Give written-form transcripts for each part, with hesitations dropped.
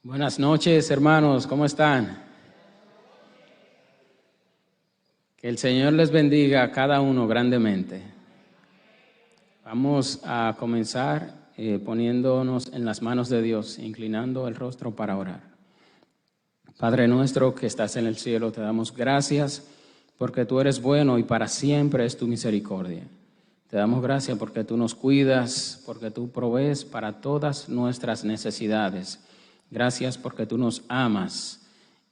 Buenas noches, hermanos, ¿cómo están? Que el Señor les bendiga a cada uno grandemente. Vamos a comenzar poniéndonos en las manos de Dios, inclinando el rostro para orar. Padre nuestro que estás en el cielo, te damos gracias porque tú eres bueno y para siempre es tu misericordia. Te damos gracias porque tú nos cuidas, porque tú provees para todas nuestras necesidades. Gracias porque tú nos amas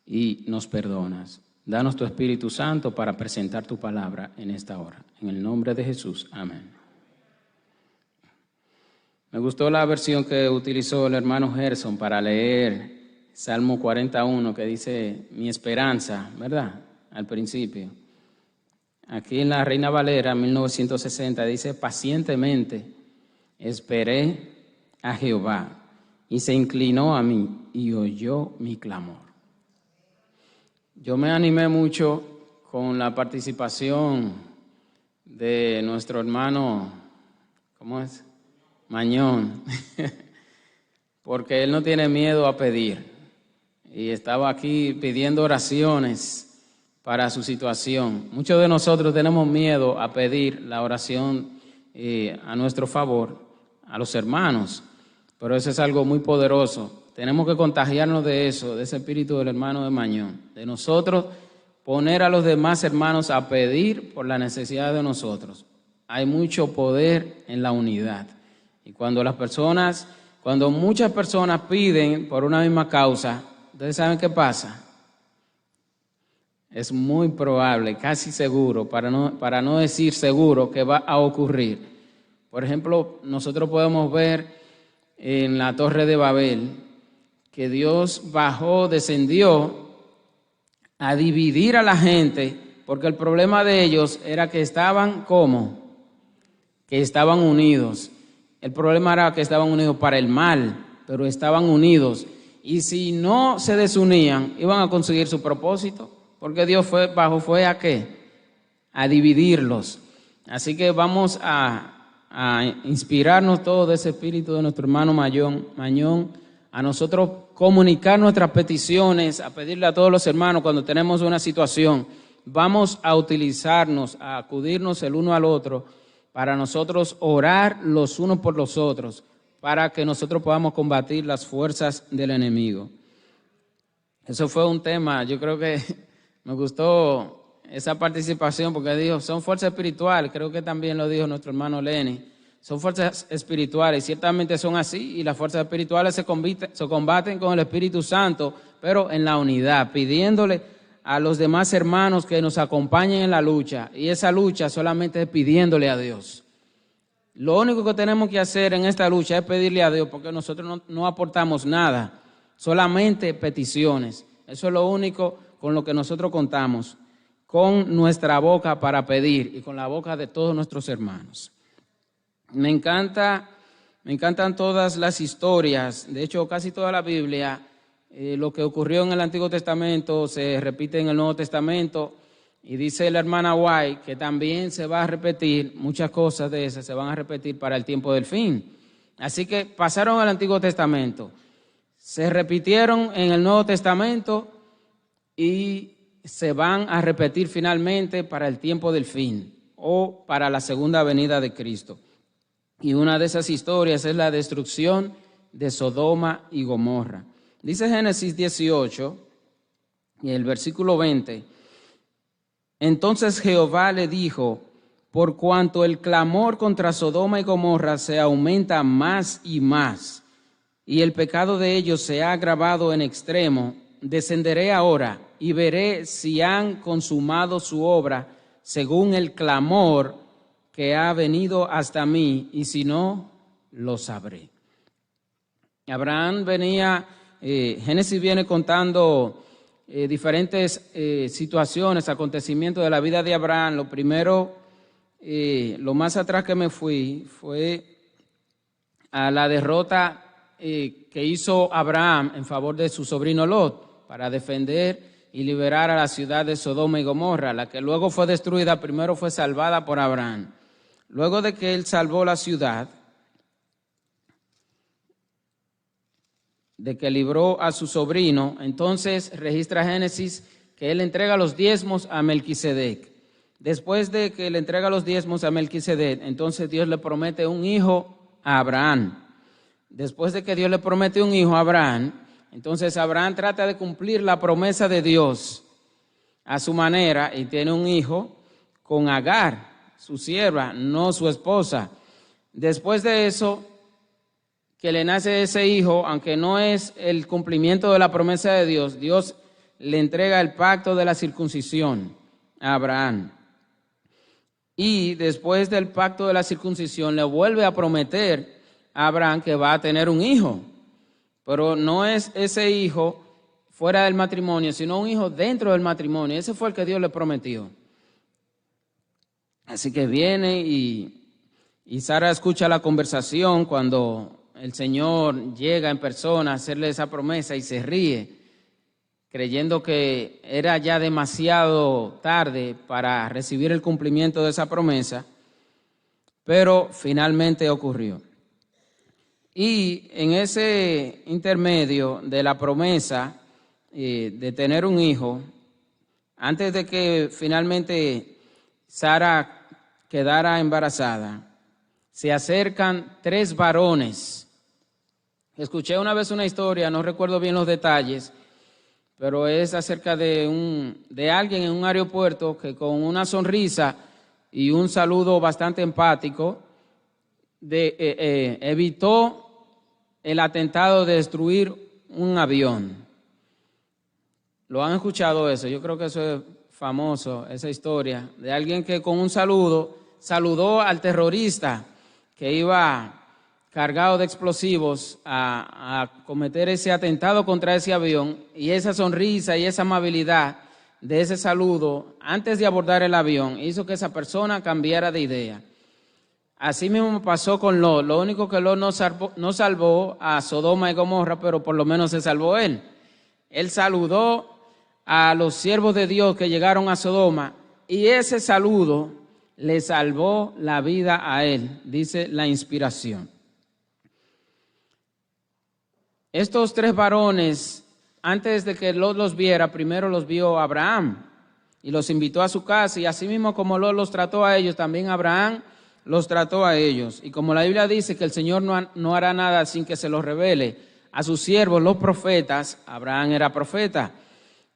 y nos perdonas. Danos tu Espíritu Santo para presentar tu palabra en esta hora. En el nombre de Jesús, amén. Me gustó la versión que utilizó el hermano Gerson para leer Salmo 41, que dice, mi esperanza, ¿verdad? Al principio. Aquí en la Reina Valera, 1960, dice, pacientemente esperé a Jehová y se inclinó a mí y oyó mi clamor. Yo me animé mucho con la participación de nuestro hermano, ¿cómo es? Mañón, porque él no tiene miedo a pedir y estaba aquí pidiendo oraciones para su situación. Muchos de nosotros tenemos miedo a pedir la oración a nuestro favor, a los hermanos, pero eso es algo muy poderoso. Tenemos que contagiarnos de eso, de ese espíritu del hermano de Mañón, de nosotros poner a los demás hermanos a pedir por la necesidad de nosotros. Hay mucho poder en la unidad. Y cuando muchas personas piden por una misma causa, ¿ustedes saben qué pasa? Es muy probable, casi seguro, para no decir seguro, que va a ocurrir. Por ejemplo, nosotros podemos ver en la Torre de Babel que Dios descendió a dividir a la gente, porque el problema de ellos era que estaban ¿cómo? Que estaban unidos. El problema era que estaban unidos para el mal, pero estaban unidos. Y si no se desunían, iban a conseguir su propósito. Porque Dios fue ¿a qué? A dividirlos. Así que vamos a inspirarnos todos de ese espíritu de nuestro hermano Mañón, a nosotros comunicar nuestras peticiones, a pedirle a todos los hermanos cuando tenemos una situación. Vamos a utilizarnos, a acudirnos el uno al otro, para nosotros orar los unos por los otros, para que nosotros podamos combatir las fuerzas del enemigo. Eso fue un tema, yo creo que me gustó esa participación porque dijo, son fuerzas espirituales, creo que también lo dijo nuestro hermano Lenny, son fuerzas espirituales, ciertamente son así, y las fuerzas espirituales se combaten con el Espíritu Santo, pero en la unidad, pidiéndole a los demás hermanos que nos acompañen en la lucha, y esa lucha solamente es pidiéndole a Dios. Lo único que tenemos que hacer en esta lucha es pedirle a Dios, porque nosotros no aportamos nada, solamente peticiones. Eso es lo único con lo que nosotros contamos, con nuestra boca para pedir y con la boca de todos nuestros hermanos. Me encantan todas las historias, de hecho casi toda la Biblia, lo que ocurrió en el Antiguo Testamento se repite en el Nuevo Testamento, y dice la hermana White que también se va a repetir, muchas cosas de esas se van a repetir para el tiempo del fin. Así que pasaron al Antiguo Testamento, se repitieron en el Nuevo Testamento y se van a repetir finalmente para el tiempo del fin o para la segunda venida de Cristo. Y una de esas historias es la destrucción de Sodoma y Gomorra. Dice Génesis 18, y el versículo 20, entonces Jehová le dijo, por cuanto el clamor contra Sodoma y Gomorra se aumenta más y más, y el pecado de ellos se ha agravado en extremo, descenderé ahora y veré si han consumado su obra según el clamor que ha venido hasta mí, y si no, lo sabré. Abraham Génesis viene contando diferentes situaciones, acontecimientos de la vida de Abraham. Lo primero, lo más atrás que me fui, fue a la derrota que hizo Abraham en favor de su sobrino Lot, para defender y liberar a la ciudad de Sodoma y Gomorra, la que luego fue destruida, primero fue salvada por Abraham. Luego de que él salvó la ciudad, de que libró a su sobrino, entonces registra Génesis que él entrega los diezmos a Melquisedec. Después de que le entrega los diezmos a Melquisedec, entonces Dios le promete un hijo a Abraham. Después de que Dios le promete un hijo a Abraham, entonces Abraham trata de cumplir la promesa de Dios a su manera y tiene un hijo con Agar, su sierva, no su esposa. Después de eso, que le nace ese hijo, aunque no es el cumplimiento de la promesa de Dios, Dios le entrega el pacto de la circuncisión a Abraham. Y después del pacto de la circuncisión le vuelve a prometer a Abraham que va a tener un hijo, pero no es ese hijo fuera del matrimonio, sino un hijo dentro del matrimonio. Ese fue el que Dios le prometió. Así que viene y Sara escucha la conversación cuando el Señor llega en persona a hacerle esa promesa y se ríe, creyendo que era ya demasiado tarde para recibir el cumplimiento de esa promesa, pero finalmente ocurrió. Y en ese intermedio de la promesa de tener un hijo, antes de que finalmente Sara quedara embarazada, se acercan 3 varones. Escuché una vez una historia, no recuerdo bien los detalles, pero es acerca de alguien en un aeropuerto que con una sonrisa y un saludo bastante empático evitó el atentado de destruir un avión. ¿Lo han escuchado eso? Yo creo que eso es famoso, esa historia, de alguien que con un saludo saludó al terrorista que iba cargado de explosivos a cometer ese atentado contra ese avión, y esa sonrisa y esa amabilidad de ese saludo antes de abordar el avión hizo que esa persona cambiara de idea. Así mismo pasó con Lot. Lo único que Lot no salvó a Sodoma y Gomorra, pero por lo menos se salvó él. Él saludó a los siervos de Dios que llegaron a Sodoma y ese saludo le salvó la vida a él, dice la inspiración. Estos 3 varones, antes de que Lot los viera, primero los vio Abraham y los invitó a su casa, y así mismo como Lot los trató a ellos, también Abraham los trató a ellos. Y como la Biblia dice que el Señor no hará nada sin que se los revele a sus siervos, los profetas, Abraham era profeta,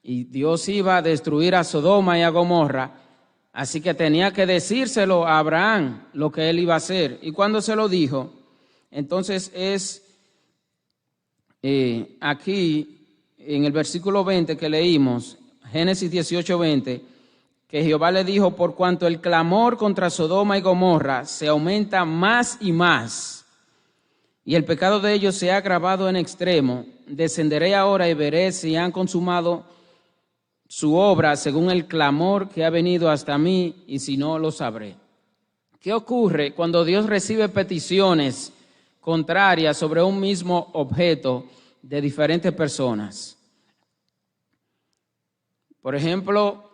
y Dios iba a destruir a Sodoma y a Gomorra, así que tenía que decírselo a Abraham lo que él iba a hacer. Y cuando se lo dijo, entonces es aquí en el versículo 20 que leímos, Génesis 18:20, que Jehová le dijo: por cuanto el clamor contra Sodoma y Gomorra se aumenta más y más, y el pecado de ellos se ha agravado en extremo, descenderé ahora y veré si han consumado su obra según el clamor que ha venido hasta mí, y si no, lo sabré. ¿Qué ocurre cuando Dios recibe peticiones contrarias sobre un mismo objeto de diferentes personas? Por ejemplo,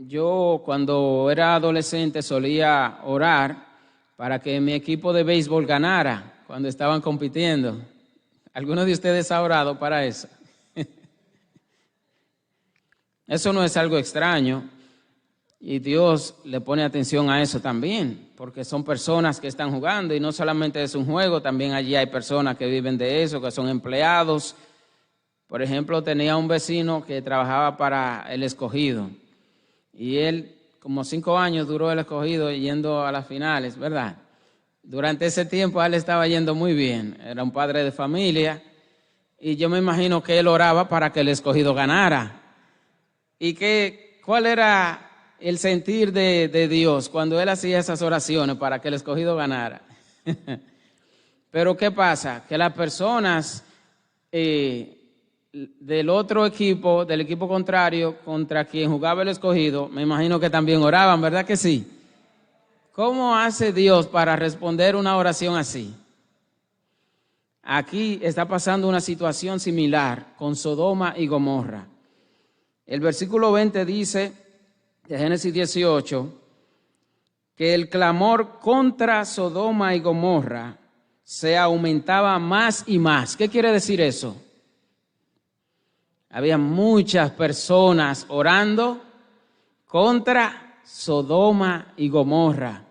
yo cuando era adolescente solía orar para que mi equipo de béisbol ganara cuando estaban compitiendo. ¿Alguno de ustedes ha orado para eso? Eso no es algo extraño, y Dios le pone atención a eso también, porque son personas que están jugando, y no solamente es un juego, también allí hay personas que viven de eso, que son empleados. Por ejemplo, tenía un vecino que trabajaba para el Escogido, y él como 5 años duró el Escogido yendo a las finales, ¿verdad? Durante ese tiempo él estaba yendo muy bien, era un padre de familia, y yo me imagino que él oraba para que el Escogido ganara. ¿Y cuál era el sentir de Dios cuando él hacía esas oraciones para que el Escogido ganara? Pero ¿qué pasa? Que las personas del otro equipo, del equipo contrario, contra quien jugaba el Escogido, me imagino que también oraban, ¿verdad que sí? ¿Cómo hace Dios para responder una oración así? Aquí está pasando una situación similar con Sodoma y Gomorra. El versículo 20 dice, de Génesis 18, que el clamor contra Sodoma y Gomorra se aumentaba más y más. ¿Qué quiere decir eso? Había muchas personas orando contra Sodoma y Gomorra.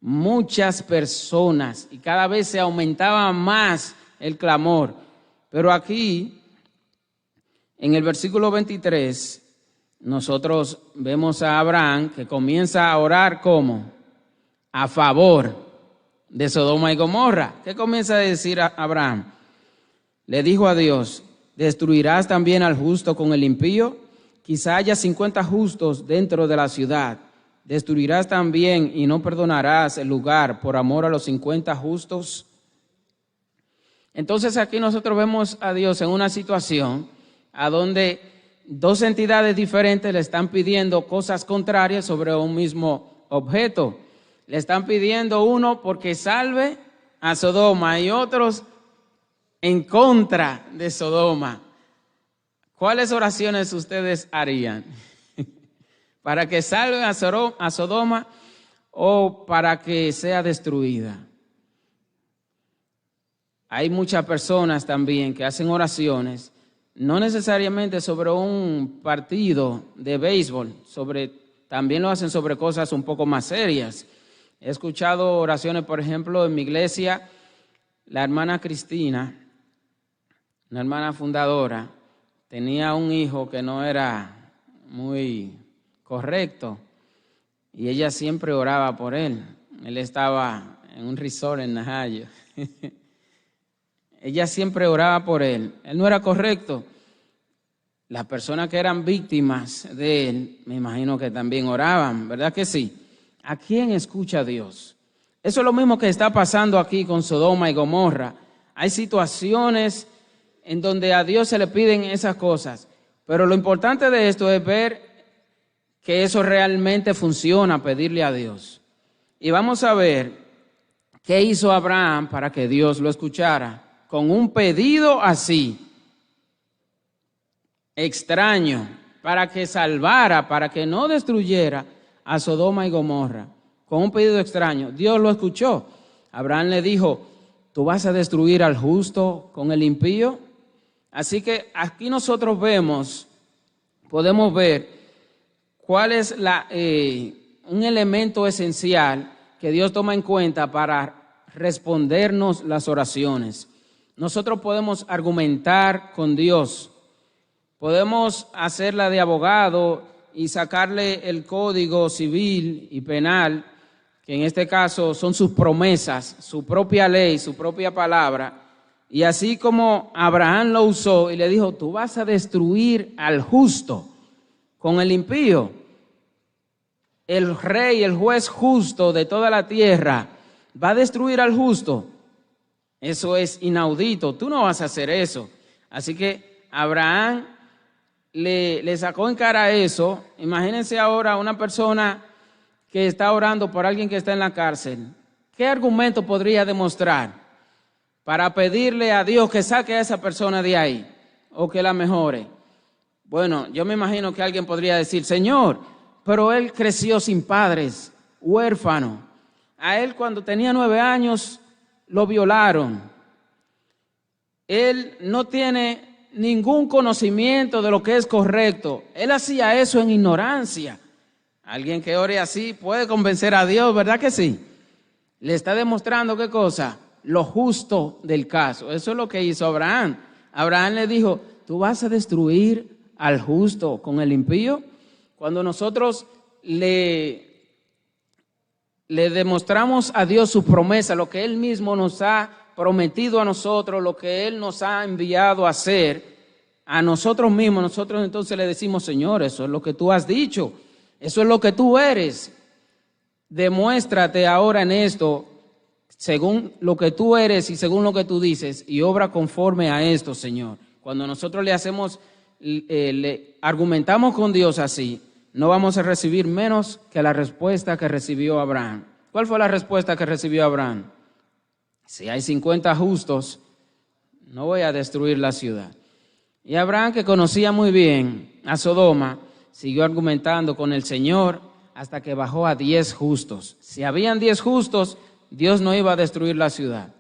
Muchas personas, y cada vez se aumentaba más el clamor. Pero aquí, en el versículo 23, nosotros vemos a Abraham que comienza a orar ¿cómo? A favor de Sodoma y Gomorra. ¿Qué comienza a decir Abraham? Le dijo a Dios: ¿destruirás también al justo con el impío? Quizá haya 50 justos dentro de la ciudad. ¿Destruirás también y no perdonarás el lugar por amor a los 50 justos? Entonces aquí nosotros vemos a Dios en una situación a donde dos entidades diferentes le están pidiendo cosas contrarias sobre un mismo objeto. Le están pidiendo uno porque salve a Sodoma y otros en contra de Sodoma. ¿Cuáles oraciones ustedes harían? ¿Para que salve a Sodoma o para que sea destruida? Hay muchas personas también que hacen oraciones, no necesariamente sobre un partido de béisbol, también lo hacen sobre cosas un poco más serias. He escuchado oraciones, por ejemplo, en mi iglesia, la hermana Cristina, una hermana fundadora, tenía un hijo que no era muy correcto y ella siempre oraba por él. Él estaba en un resort en Najayo. Ella siempre oraba por él. Él no era correcto. Las personas que eran víctimas de él, me imagino que también oraban, ¿verdad que sí? ¿A quién escucha Dios? Eso es lo mismo que está pasando aquí con Sodoma y Gomorra. Hay situaciones en donde a Dios se le piden esas cosas, pero lo importante de esto es ver que eso realmente funciona, pedirle a Dios. Y vamos a ver qué hizo Abraham para que Dios lo escuchara con un pedido así, extraño, para que salvara, para que no destruyera a Sodoma y Gomorra, con un pedido extraño. Dios lo escuchó. Abraham le dijo: ¿tú vas a destruir al justo con el impío? Así que aquí nosotros podemos ver cuál es un elemento esencial que Dios toma en cuenta para respondernos las oraciones. Nosotros podemos argumentar con Dios, podemos hacerla de abogado y sacarle el código civil y penal, que en este caso son sus promesas, su propia ley, su propia palabra. Y así como Abraham lo usó y le dijo: tú vas a destruir al justo con el impío. El rey, el juez justo de toda la tierra, va a destruir al justo. Eso es inaudito, tú no vas a hacer eso. Así que Abraham le sacó en cara eso. Imagínense ahora una persona que está orando por alguien que está en la cárcel. ¿Qué argumento podría demostrar para pedirle a Dios que saque a esa persona de ahí o que la mejore? Bueno, yo me imagino que alguien podría decir: Señor, pero él creció sin padres, huérfano. A él cuando tenía 9 años lo violaron. Él no tiene ningún conocimiento de lo que es correcto. Él hacía eso en ignorancia. Alguien que ore así puede convencer a Dios, ¿verdad que sí? Le está demostrando ¿qué cosa? Lo justo del caso. Eso es lo que hizo Abraham. Abraham le dijo: ¿tú vas a destruir al justo con el impío? Cuando nosotros le demostramos a Dios su promesa, lo que Él mismo nos ha prometido a nosotros, lo que Él nos ha enviado a hacer, a nosotros mismos, nosotros entonces le decimos: Señor, eso es lo que tú has dicho, eso es lo que tú eres. Demuéstrate ahora en esto, según lo que tú eres y según lo que tú dices, y obra conforme a esto, Señor. Cuando nosotros le argumentamos con Dios así, no vamos a recibir menos que la respuesta que recibió Abraham. ¿Cuál fue la respuesta que recibió Abraham? Si hay 50 justos, no voy a destruir la ciudad. Y Abraham, que conocía muy bien a Sodoma, siguió argumentando con el Señor hasta que bajó a 10 justos. Si habían 10 justos, Dios no iba a destruir la ciudad.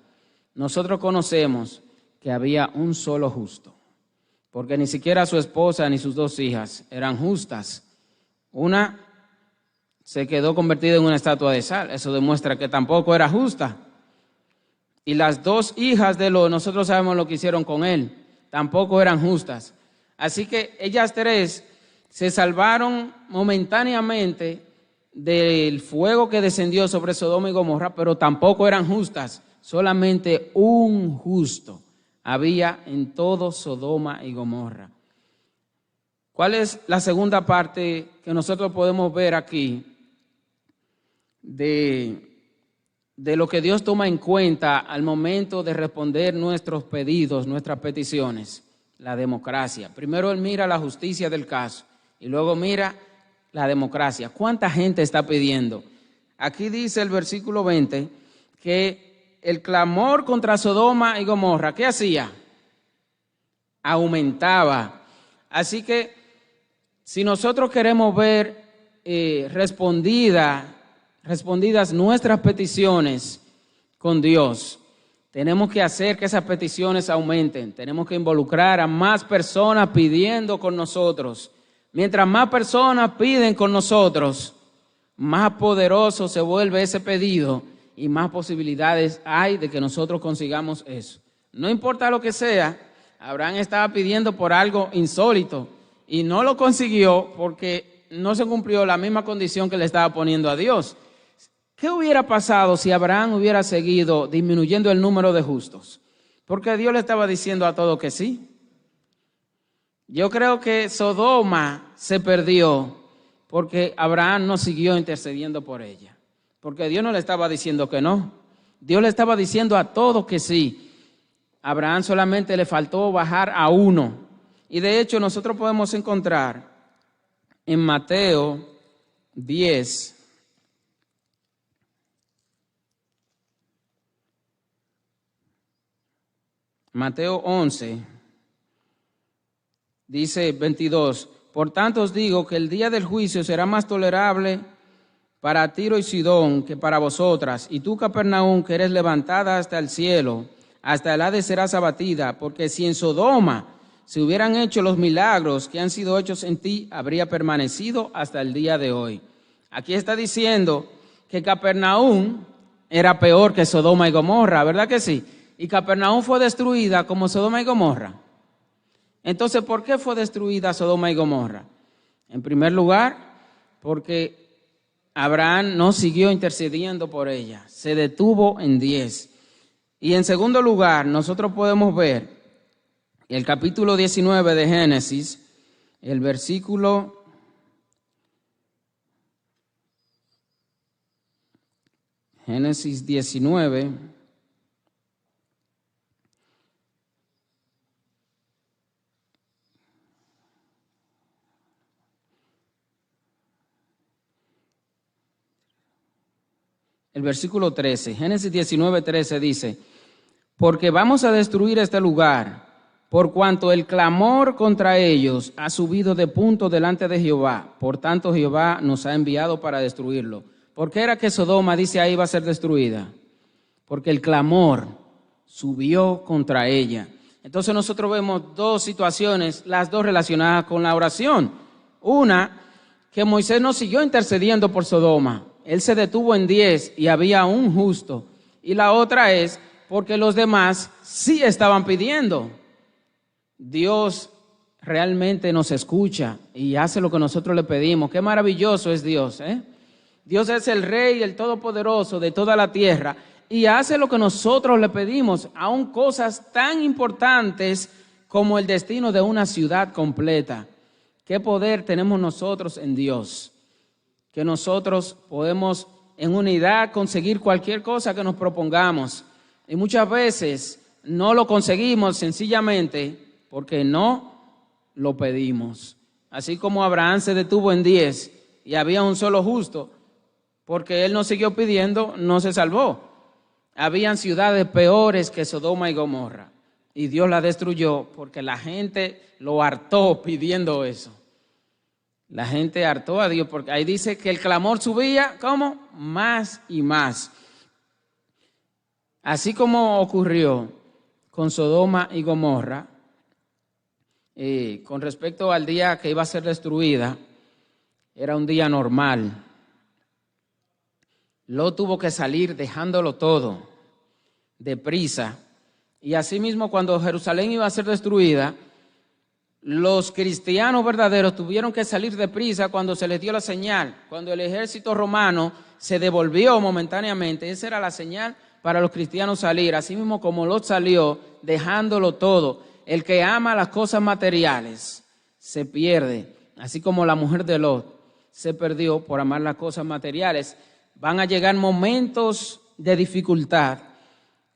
nosotros conocemos que había un solo justo, porque ni siquiera su esposa ni sus 2 hijas eran justas. Una se quedó convertida en una estatua de sal, eso demuestra que tampoco era justa. Y las 2 hijas de Lot, nosotros sabemos lo que hicieron con él, tampoco eran justas. Así que ellas 3 se salvaron momentáneamente del fuego que descendió sobre Sodoma y Gomorra, pero tampoco eran justas. Solamente un justo había en todo Sodoma y Gomorra. ¿Cuál es la segunda parte que nosotros podemos ver aquí de lo que Dios toma en cuenta al momento de responder nuestros pedidos, nuestras peticiones? La democracia. Primero Él mira la justicia del caso y luego mira la democracia. ¿Cuánta gente está pidiendo? Aquí dice el versículo 20 que el clamor contra Sodoma y Gomorra, ¿qué hacía? Aumentaba. Así que si nosotros queremos ver respondidas nuestras peticiones con Dios, tenemos que hacer que esas peticiones aumenten. Tenemos que involucrar a más personas pidiendo con nosotros. Mientras más personas piden con nosotros, más poderoso se vuelve ese pedido y más posibilidades hay de que nosotros consigamos eso. No importa lo que sea, Abraham estaba pidiendo por algo insólito y no lo consiguió porque no se cumplió la misma condición que le estaba poniendo a Dios. ¿Qué hubiera pasado si Abraham hubiera seguido disminuyendo el número de justos? Porque Dios le estaba diciendo a todos que sí. Yo creo que Sodoma se perdió porque Abraham no siguió intercediendo por ella. Porque Dios no le estaba diciendo que no. Dios le estaba diciendo a todos que sí. A Abraham solamente le faltó bajar a 1. Y de hecho nosotros podemos encontrar en Mateo 10, Mateo 11, dice 22, por tanto os digo que el día del juicio será más tolerable para Tiro y Sidón que para vosotras. Y tú, Capernaum, que eres levantada hasta el cielo, hasta el Hades serás abatida, porque si en Sodoma se hubieran hecho los milagros que han sido hechos en ti, habría permanecido hasta el día de hoy. Aquí está diciendo que Capernaum era peor que Sodoma y Gomorra, ¿verdad que sí? Y Capernaum fue destruida como Sodoma y Gomorra. Entonces, ¿por qué fue destruida Sodoma y Gomorra? En primer lugar, porque Abraham no siguió intercediendo por ella, se detuvo en 10. Y en segundo lugar, nosotros podemos ver el capítulo 19 de Génesis, el versículo Génesis 19, el versículo 13, Génesis 19, 13 dice, porque vamos a destruir este lugar, por cuanto el clamor contra ellos ha subido de punto delante de Jehová, por tanto Jehová nos ha enviado para destruirlo. ¿Por qué era que Sodoma, dice ahí, va a ser destruida? Porque el clamor subió contra ella. Entonces nosotros vemos 2 situaciones, las 2 relacionadas con la oración. Una, que Moisés no siguió intercediendo por Sodoma. Él se detuvo en 10 y había un justo. Y la otra es porque los demás sí estaban pidiendo. Dios realmente nos escucha y hace lo que nosotros le pedimos. Qué maravilloso es Dios, ¿eh? Dios es el Rey, el Todopoderoso de toda la tierra y hace lo que nosotros le pedimos, aun cosas tan importantes como el destino de una ciudad completa. ¿Qué poder tenemos nosotros en Dios? Que nosotros podemos en unidad conseguir cualquier cosa que nos propongamos. Y muchas veces no lo conseguimos sencillamente porque no lo pedimos. Así como Abraham se detuvo en 10 y había un solo justo, porque él no siguió pidiendo, no se salvó. Habían ciudades peores que Sodoma y Gomorra y Dios la destruyó porque la gente lo hartó pidiendo eso. La gente hartó a Dios porque ahí dice que el clamor subía, ¿cómo? Más y más. Así como ocurrió con Sodoma y Gomorra, con respecto al día que iba a ser destruida, era un día normal. Lot tuvo que salir dejándolo todo, deprisa. Y asimismo, cuando Jerusalén iba a ser destruida, los cristianos verdaderos tuvieron que salir deprisa cuando se les dio la señal. Cuando el ejército romano se devolvió momentáneamente, esa era la señal para los cristianos salir. Asimismo como Lot salió, dejándolo todo. El que ama las cosas materiales se pierde, así como la mujer de Lot se perdió por amar las cosas materiales. Van a llegar momentos de dificultad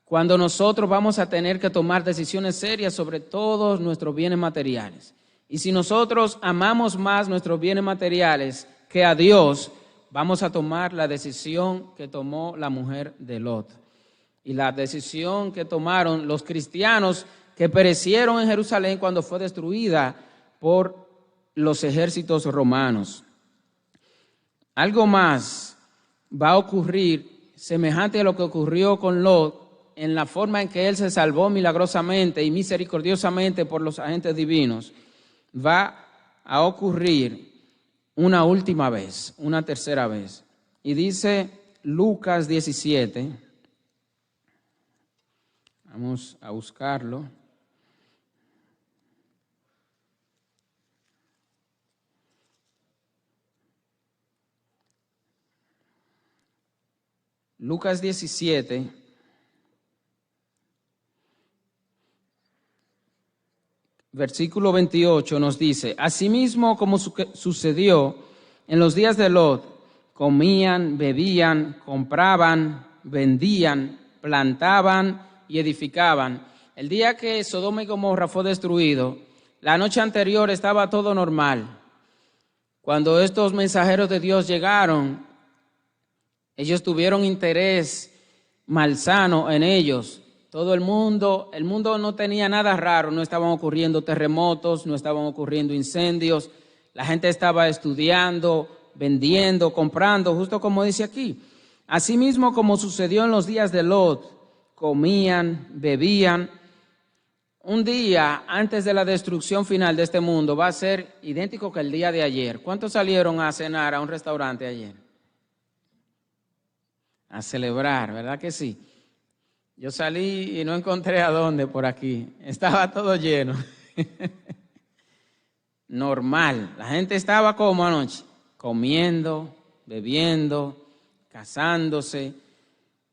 cuando nosotros vamos a tener que tomar decisiones serias sobre todos nuestros bienes materiales. Y si nosotros amamos más nuestros bienes materiales que a Dios, vamos a tomar la decisión que tomó la mujer de Lot. Y la decisión que tomaron los cristianos que perecieron en Jerusalén cuando fue destruida por los ejércitos romanos. Algo más va a ocurrir semejante a lo que ocurrió con Lot, en la forma en que él se salvó milagrosamente y misericordiosamente por los agentes divinos. Va a ocurrir una última vez, una tercera vez. Y dice Lucas 17, vamos a buscarlo. Lucas 17, versículo 28 nos dice: asimismo como sucedió en los días de Lot, comían, bebían, compraban, vendían, plantaban y edificaban. El día que Sodoma y Gomorra fue destruido, la noche anterior estaba todo normal. Cuando estos mensajeros de Dios llegaron, ellos tuvieron interés malsano en ellos. Todo el mundo no tenía nada raro, no estaban ocurriendo terremotos, no estaban ocurriendo incendios. La gente estaba estudiando, vendiendo, comprando, justo como dice aquí. Asimismo como sucedió en los días de Lot, comían, bebían. Un día antes de la destrucción final de este mundo va a ser idéntico que el día de ayer. ¿Cuántos salieron a cenar a un restaurante ayer? A celebrar, ¿verdad que sí? Yo salí y no encontré a dónde por aquí. Estaba todo lleno. Normal. La gente estaba como anoche, comiendo, bebiendo, casándose,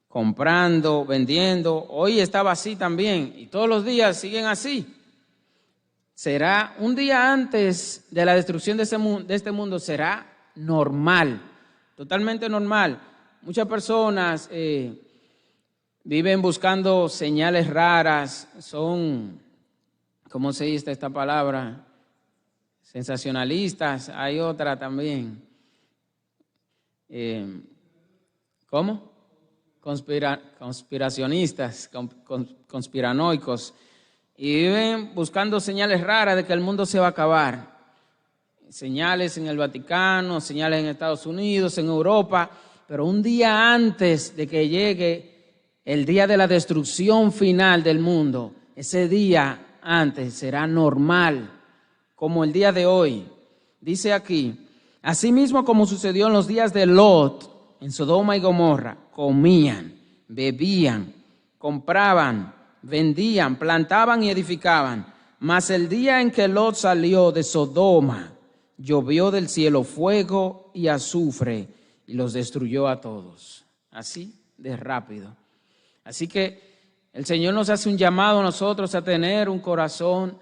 comprando, vendiendo. Hoy estaba así también y todos los días siguen así. Será un día antes de la destrucción de este mundo, será normal, totalmente normal. Muchas personas viven buscando señales raras, son, ¿cómo se dice esta palabra? Sensacionalistas. Hay otra también. ¿Cómo? Conspiracionistas, conspiranoicos. Y viven buscando señales raras de que el mundo se va a acabar. Señales en el Vaticano, señales en Estados Unidos, en Europa. Pero un día antes de que llegue el día de la destrucción final del mundo, ese día antes será normal, como el día de hoy. Dice aquí: asimismo como sucedió en los días de Lot, en Sodoma y Gomorra, comían, bebían, compraban, vendían, plantaban y edificaban. Mas el día en que Lot salió de Sodoma, llovió del cielo fuego y azufre y los destruyó a todos. Así de rápido. Así que el Señor nos hace un llamado a nosotros a tener un corazón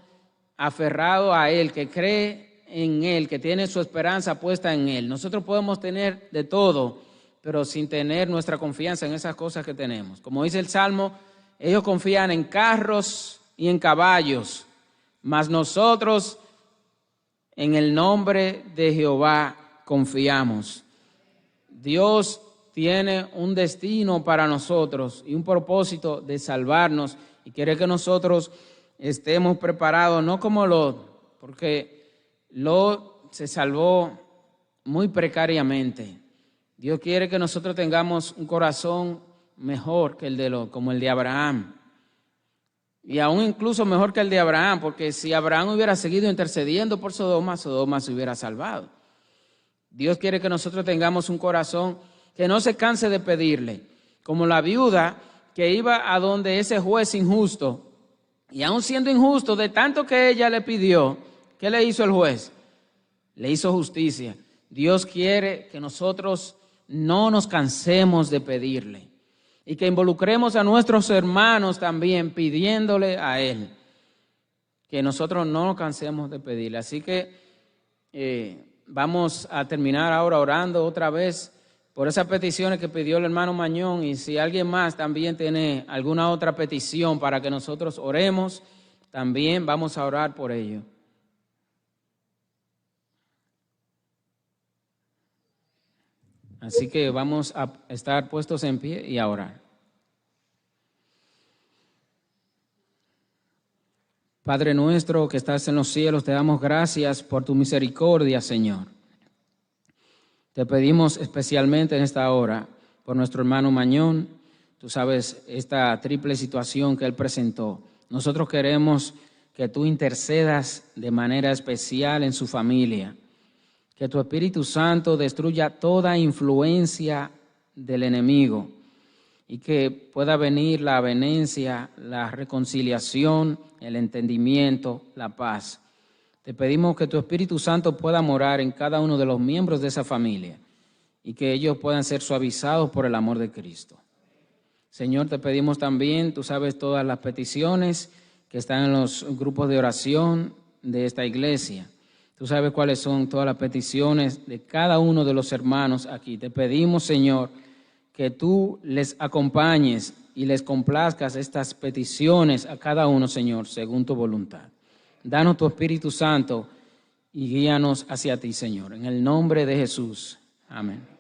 aferrado a Él, que cree en Él, que tiene su esperanza puesta en Él. Nosotros podemos tener de todo, pero sin tener nuestra confianza en esas cosas que tenemos. Como dice el Salmo, ellos confían en carros y en caballos, mas nosotros en el nombre de Jehová confiamos. Dios tiene un destino para nosotros y un propósito de salvarnos, y quiere que nosotros estemos preparados, no como Lot, porque Lot se salvó muy precariamente. Dios quiere que nosotros tengamos un corazón mejor que como el de Abraham. Y aún incluso mejor que el de Abraham, porque si Abraham hubiera seguido intercediendo por Sodoma, Sodoma se hubiera salvado. Dios quiere que nosotros tengamos un corazón que no se canse de pedirle, como la viuda que iba a donde ese juez injusto, y aún siendo injusto, de tanto que ella le pidió, ¿qué le hizo el juez? Le hizo justicia. Dios quiere que nosotros no nos cansemos de pedirle y que involucremos a nuestros hermanos también pidiéndole a Él, que nosotros no nos cansemos de pedirle. Así que vamos a terminar ahora orando otra vez por esas peticiones que pidió el hermano Mañón, y si alguien más también tiene alguna otra petición para que nosotros oremos, también vamos a orar por ello. Así que vamos a estar puestos en pie y a orar. Padre nuestro que estás en los cielos, te damos gracias por tu misericordia, Señor. Te pedimos especialmente en esta hora por nuestro hermano Mañón. Tú sabes esta triple situación que él presentó. Nosotros queremos que tú intercedas de manera especial en su familia. Que tu Espíritu Santo destruya toda influencia del enemigo y que pueda venir la avenencia, la reconciliación, el entendimiento, la paz. Te pedimos que tu Espíritu Santo pueda morar en cada uno de los miembros de esa familia y que ellos puedan ser suavizados por el amor de Cristo. Señor, te pedimos también, tú sabes todas las peticiones que están en los grupos de oración de esta iglesia. Tú sabes cuáles son todas las peticiones de cada uno de los hermanos aquí. Te pedimos, Señor, que tú les acompañes y les complazcas estas peticiones a cada uno, Señor, según tu voluntad. Danos tu Espíritu Santo y guíanos hacia ti, Señor. En el nombre de Jesús. Amén.